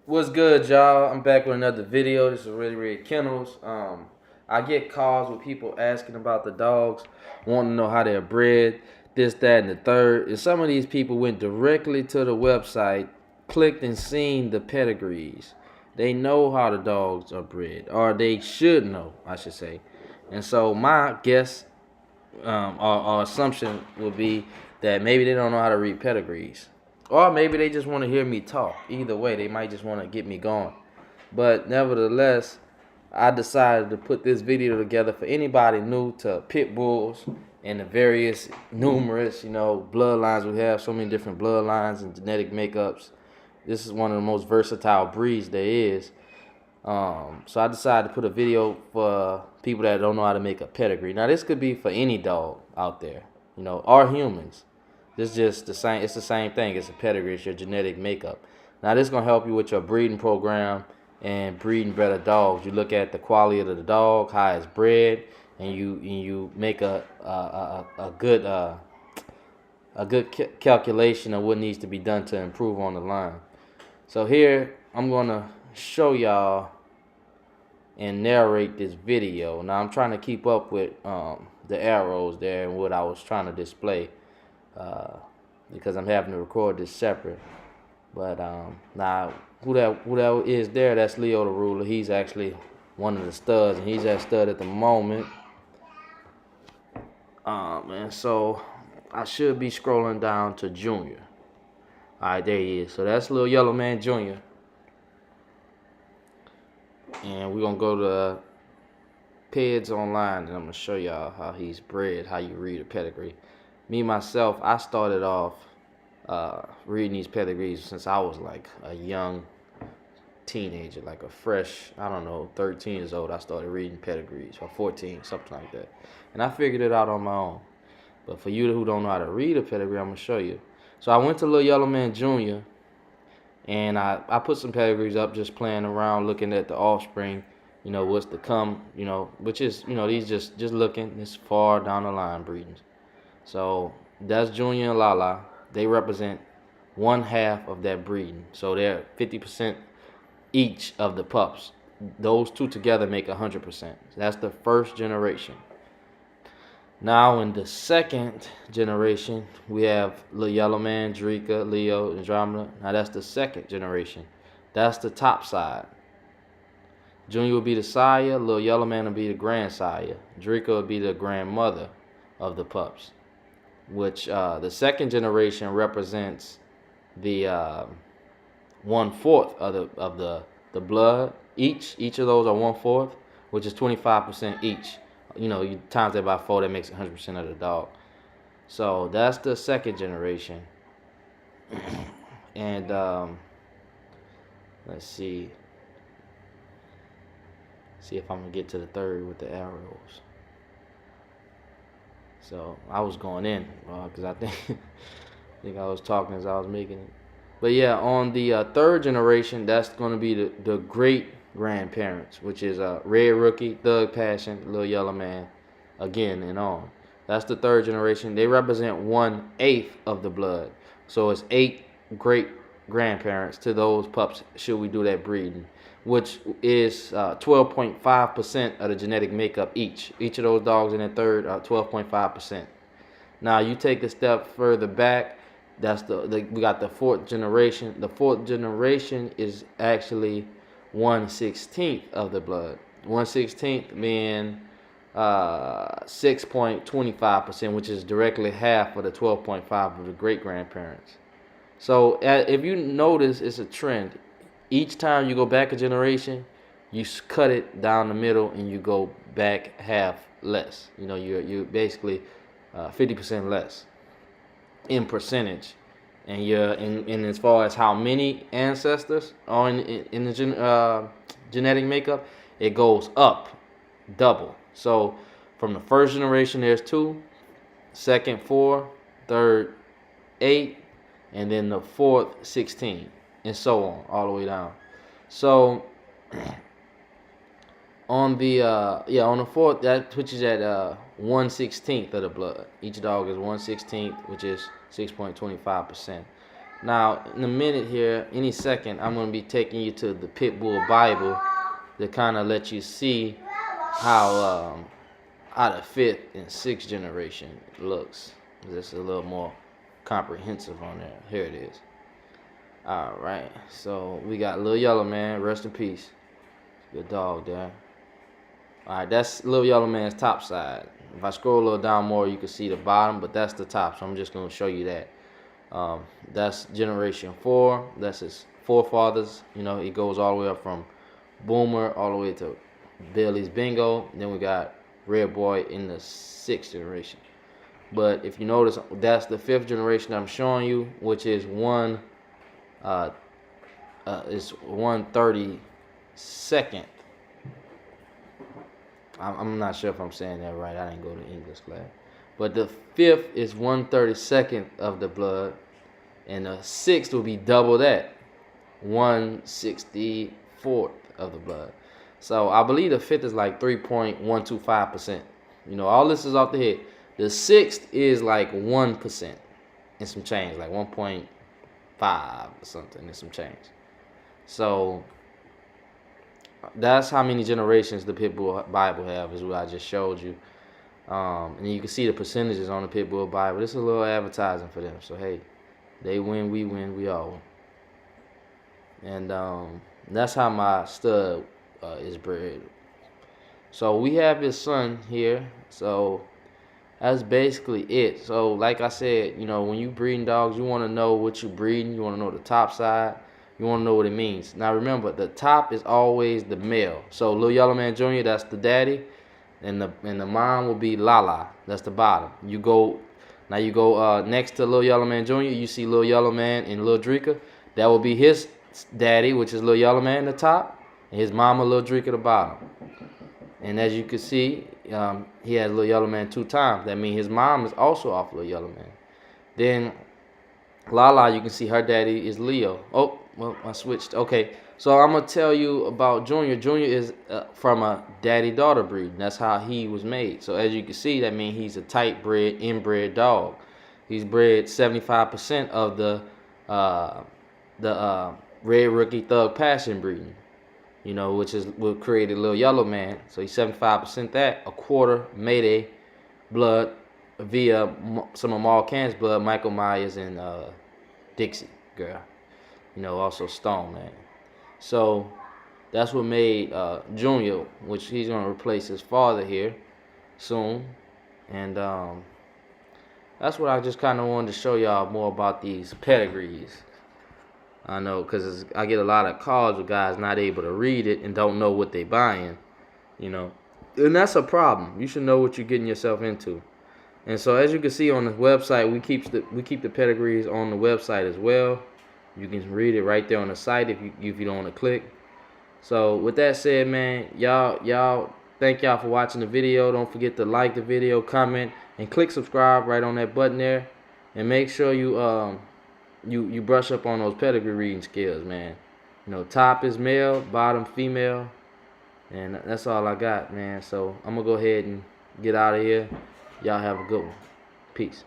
What's good, y'all? I'm back with another video. This is Readyredkennels. I get calls with people asking about the dogs, wanting to know how they're bred, this, that, and the third. And some of these people went directly to the website, clicked and seen the pedigrees. They know how the dogs are bred, or they should know, I should say. And so my guess or assumption would be that maybe they don't know how to read pedigrees. Or maybe they just want to hear me talk. Either way, they might just want to get me going. But nevertheless, I decided to put this video together for anybody new to pit bulls and the various numerous, bloodlines we have. So many different bloodlines and genetic makeups. This is one of the most versatile breeds there is. So I decided to put a video for people that don't know how to make a pedigree. Now this could be for any dog out there, or humans. This is just the same. It's the same thing. It's a pedigree. It's your genetic makeup. Now this is gonna help you with your breeding program and breeding better dogs. You look at the quality of the dog, how it's bred, and you make a good calculation of what needs to be done to improve on the line. So here I'm gonna show y'all and narrate this video. Now I'm trying to keep up with the arrows there and what I was trying to display because I'm having to record this separate. But now who that is there, that's Leo the ruler. He's actually one of the studs, and he's that stud at the moment. And so I should be scrolling down to Junior. Alright, there he is. So that's Little Yellow Man Junior. And we're gonna go to Peds Online, and I'm gonna show y'all how he's bred, how you read a pedigree. Me myself, I started off reading these pedigrees since I was like a young teenager, like a fresh, 13 years old. I started reading pedigrees, or 14, something like that. And I figured it out on my own. But for you who don't know how to read a pedigree, I'm gonna show you. So I went to Little Yellow Man Jr. and I put some pedigrees up, just playing around, looking at the offspring, what's to come, which is, these just looking this far down the line breeding. So that's Junior and Lala. They represent 1/2 of that breeding. So they're 50% each of the pups. Those two together make 100%. That's the first generation. Now in the second generation, we have Little Yellow Man, Drika, Leo, Andromeda. Now that's the second generation. That's the top side. Junior will be the sire. Little Yellow Man will be the grandsire. Drika will be the grandmother of the pups. Which the second generation represents the 1/4 of the blood. Each of those are 1/4, which is 25% each. You times that by 4, that makes 100% of the dog. So that's the second generation. And let's see if I'm gonna get to the third with the arrows. So I was going in because I think I was talking as I was making it. But yeah, on the third generation, that's going to be the great grandparents, which is Red Rookie, Thug Passion, Little Yellow Man, again and on. That's the third generation. They represent 1/8 of the blood. So it's 8 great grandparents to those pups should we do that breeding, which is 12.5% of the genetic makeup each. Each of those dogs in the third are 12.5%. Now you take a step further back. That's we got the fourth generation. The fourth generation is actually 1/16 of the blood. 1/16 being 6.25%, which is directly half of the 12.5 of the great grandparents. So if you notice, it's a trend. Each time you go back a generation, you cut it down the middle and you go back half less. You're basically 50% less in percentage, and you're in as far as how many ancestors are in the genetic makeup, it goes up double. So from the first generation, there's 2, second 4, third 8, and then the fourth 16, and so on all the way down. So on the fourth, that switches at 1/16 of the blood. Each dog is 1/16, which is 6.25%. Now, in a minute here, any second, I'm going to be taking you to the Pitbull Bible to kind of let you see how the fifth and sixth generation looks. Just a little more comprehensive on there. Here it is. All right, so we got Little Yellow Man. Rest in peace. Good dog there. All right, that's Little Yellow Man's top side. If I scroll a little down more, you can see the bottom, but that's the top. So I'm just going to show you that. That's generation 4. That's his forefathers. You know, it goes all the way up from Boomer all the way to Billy's Bingo. Then we got Red Boy in the 6th generation. But if you notice, that's the 5th generation I'm showing you, which is 132nd. I'm not sure if I'm saying that right. I didn't go to English class. But the 5th is 132nd of the blood, and the 6th will be double that, 164th of the blood. So I believe the 5th is like 3.125%. You know, all this is off the head. The 6th is like 1% and some change, like 1.5 or something and some change. So that's how many generations the Pitbull Bible have, is what I just showed you. And you can see the percentages on the Pitbull Bible. This is a little advertising for them. So hey, they win, we win, we all win. And that's how my stud is bred. So we have his son here. So that's basically it. So like I said, you know, when you breeding dogs, you want to know what you're breeding. You want to know the top side. You want to know what it means. Now remember, the top is always the male. So Little Yellow Man Jr., that's the daddy. And the mom will be Lala. That's the bottom. You go next to Little Yellow Man Jr., you see Little Yellow Man and Little Drika. That will be his daddy, which is Little Yellow Man at the top, and his mama, Little Drika, at the bottom. And as you can see, he has Little Yellow Man 2 times. That means his mom is also off Little Yellow Man. Then Lala, you can see her daddy is Leo. Oh, well, I switched. Okay, so I'm going to tell you about Junior. Junior is from a daddy-daughter breed. That's how he was made. So as you can see, that means he's a tight-bred, inbred dog. He's bred 75% of the Red Rookie Thug Passion breeding, you know, which is what created Little Yellow Man. So he's 75% that, a quarter Mayday blood via some of Maul Can's blood, Michael Myers and Dixie Girl, you know, also Stone Man. So that's what made Junior, which he's going to replace his father here soon. And that's what I just kind of wanted to show y'all more about these pedigrees. I know, because I get a lot of calls with guys not able to read it and don't know what they buying, you know. And that's a problem. You should know what you're getting yourself into. And so as you can see on the website, we keep the pedigrees on the website as well. You can read it right there on the site if you don't want to click. So with that said, man, y'all thank y'all for watching the video. Don't forget to like the video, comment, and click subscribe right on that button there. And make sure you brush up on those pedigree reading skills, man. You know, top is male, bottom female, and that's all I got, man. So I'm gonna go ahead and get out of here. Y'all have a good one. Peace.